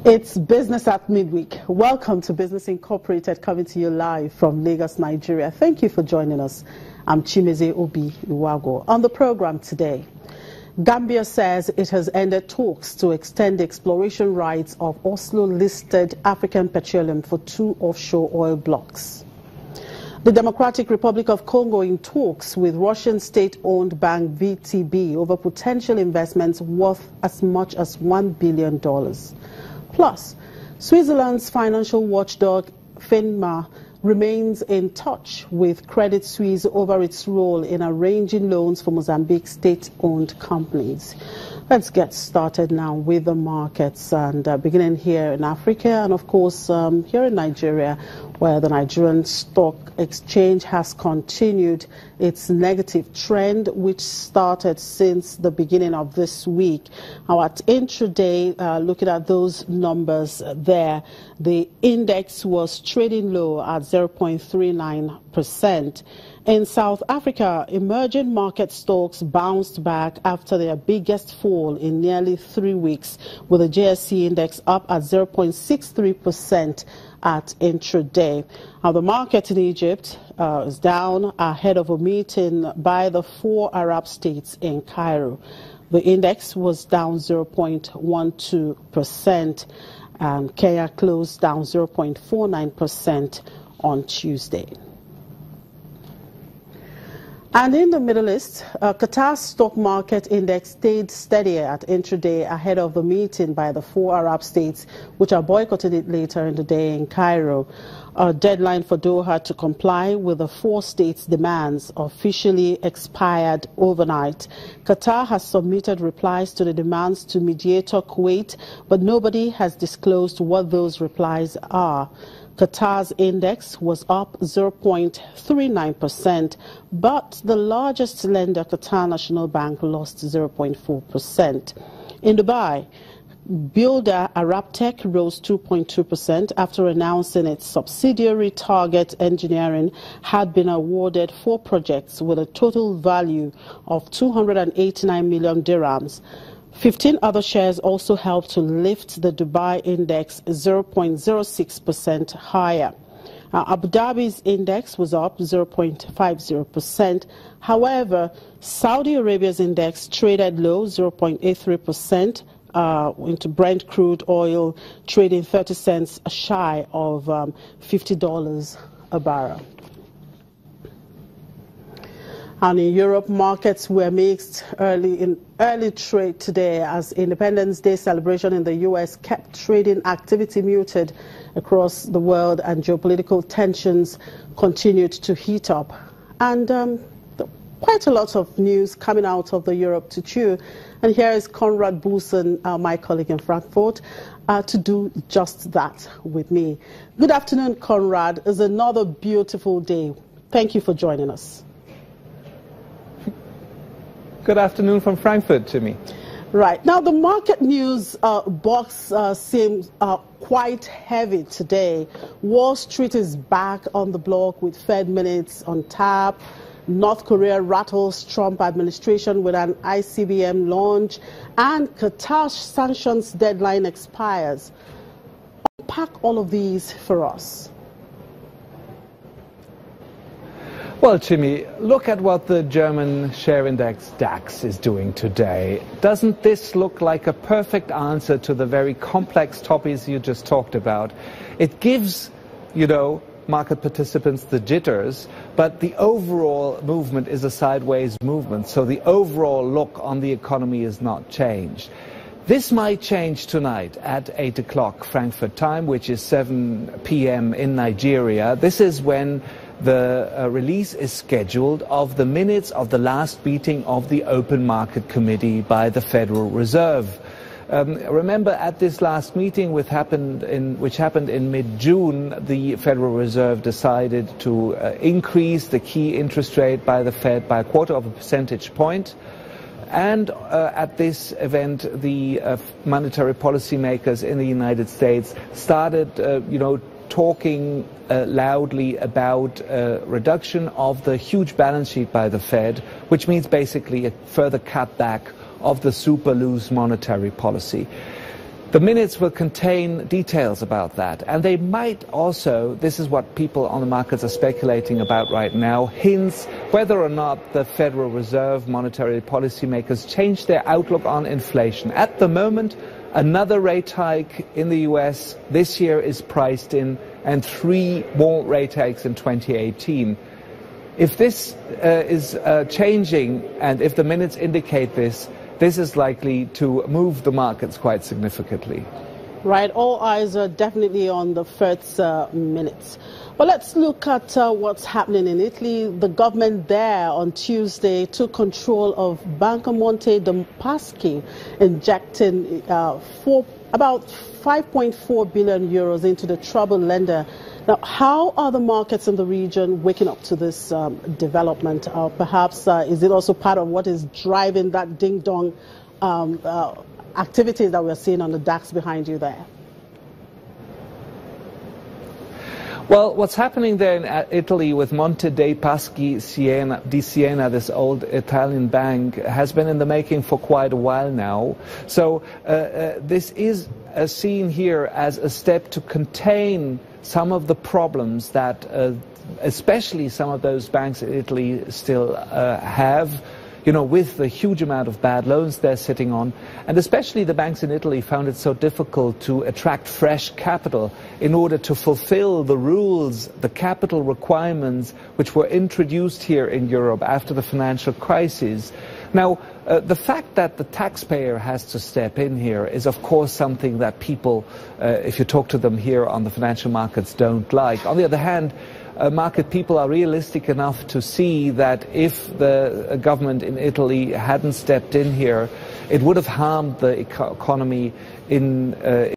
It's Business at Midweek. Welcome to Business Incorporated, coming to you live from Lagos, Nigeria. Thank you for joining us. I'm Chimeze Obi Iwago. On the program today, Gambia says it has ended talks to extend the exploration rights of Oslo-listed African Petroleum for 2 offshore oil blocks. The Democratic Republic of Congo in talks with Russian state-owned bank VTB over potential investments worth as much as $1 billion. Plus, Switzerland's financial watchdog FINMA remains in touch with Credit Suisse over its role in arranging loans for Mozambique state-owned companies. Let's get started now with the markets, and beginning here in Africa and of course here in Nigeria, where the Nigerian Stock Exchange has continued its negative trend, which started since the beginning of this week. Now at intraday, looking at those numbers there, the index was trading low at 0.39%. In South Africa, emerging market stocks bounced back after their biggest fall in nearly 3 weeks, with the JSE index up at 0.63% at intraday. Now, the market in Egypt is down ahead of a meeting by the 4 Arab states in Cairo. The index was down 0.12%, and Kenya closed down 0.49% on Tuesday. And in the Middle East, Qatar's stock market index stayed steady at intraday ahead of the meeting by the 4 Arab states, which are boycotting it later in the day in Cairo. A deadline for Doha to comply with the 4 states' demands officially expired overnight. Qatar has submitted replies to the demands to mediator Kuwait, but nobody has disclosed what those replies are. Qatar's index was up 0.39%, but the largest lender, Qatar National Bank, lost 0.4%. In Dubai, builder Arabtech rose 2.2% after announcing its subsidiary Target Engineering had been awarded 4 projects with a total value of 289 million dirhams. 15 other shares also helped to lift the Dubai index 0.06% higher. Abu Dhabi's index was up 0.50%. However, Saudi Arabia's index traded low 0.83%. Into Brent crude oil, trading 30 cents shy of $50 a barrel. And in Europe, markets were mixed early trade today as Independence Day celebration in the U.S. kept trading activity muted across the world, and geopolitical tensions continued to heat up. And quite a lot of news coming out of the Europe to chew. And here is Conrad Busen, my colleague in Frankfurt, to do just that with me. Good afternoon, Conrad. It's another beautiful day. Thank you for joining us. Good afternoon from Frankfurt, Jimmy. Right. Now, the market news box seems quite heavy today. Wall Street is back on the block with Fed minutes on tap. North Korea rattles Trump administration with an ICBM launch, and Qatar's sanctions deadline expires. Unpack all of these for us. Well, Jimmy, look at what the German share index DAX is doing today. Doesn't this look like a perfect answer to the very complex topics you just talked about? It gives, market participants the jitters, but the overall movement is a sideways movement, so the overall look on the economy is not changed. This might change tonight at 8 o'clock Frankfurt time, which is 7 p.m. in Nigeria. This is when the release is scheduled of the minutes of the last meeting of the Open Market Committee by the Federal Reserve. Remember, at this last meeting, which happened in mid-June, the Federal Reserve decided to increase the key interest rate by the Fed by 1/4 percentage point. And at this event, the monetary policymakers in the United States started, talking loudly about a reduction of the huge balance sheet by the Fed, which means basically a further cutback of the super loose monetary policy. The minutes will contain details about that, and they might also, this is what people on the markets are speculating about right now, hints whether or not the Federal Reserve monetary policymakers change their outlook on inflation. At the moment, another rate hike in the US this year is priced in, and 3 more rate hikes in 2018. If this is changing, and if the minutes indicate this, this is likely to move the markets quite significantly. Right, all eyes are definitely on the Fed's minutes. But let's look at what's happening in Italy. The government there on Tuesday took control of Banca Monte Dei Paschi, injecting about 5.4 billion euros into the troubled lender. Now, how are the markets in the region waking up to this development? Perhaps is it also part of what is driving that ding-dong activities that we're seeing on the DAX behind you there? Well, what's happening there in Italy with Monte Dei Paschi di Siena, this old Italian bank, has been in the making for quite a while now. So this is seen here as a step to contain some of the problems that especially some of those banks in Italy still have, you know, with the huge amount of bad loans they're sitting on. And especially the banks in Italy found it so difficult to attract fresh capital in order to fulfill the rules, the capital requirements which were introduced here in Europe after the financial crisis. Now, the fact that the taxpayer has to step in here is, of course, something that people, if you talk to them here on the financial markets, don't like. On the other hand, market people are realistic enough to see that if the government in Italy hadn't stepped in here, it would have harmed the economy in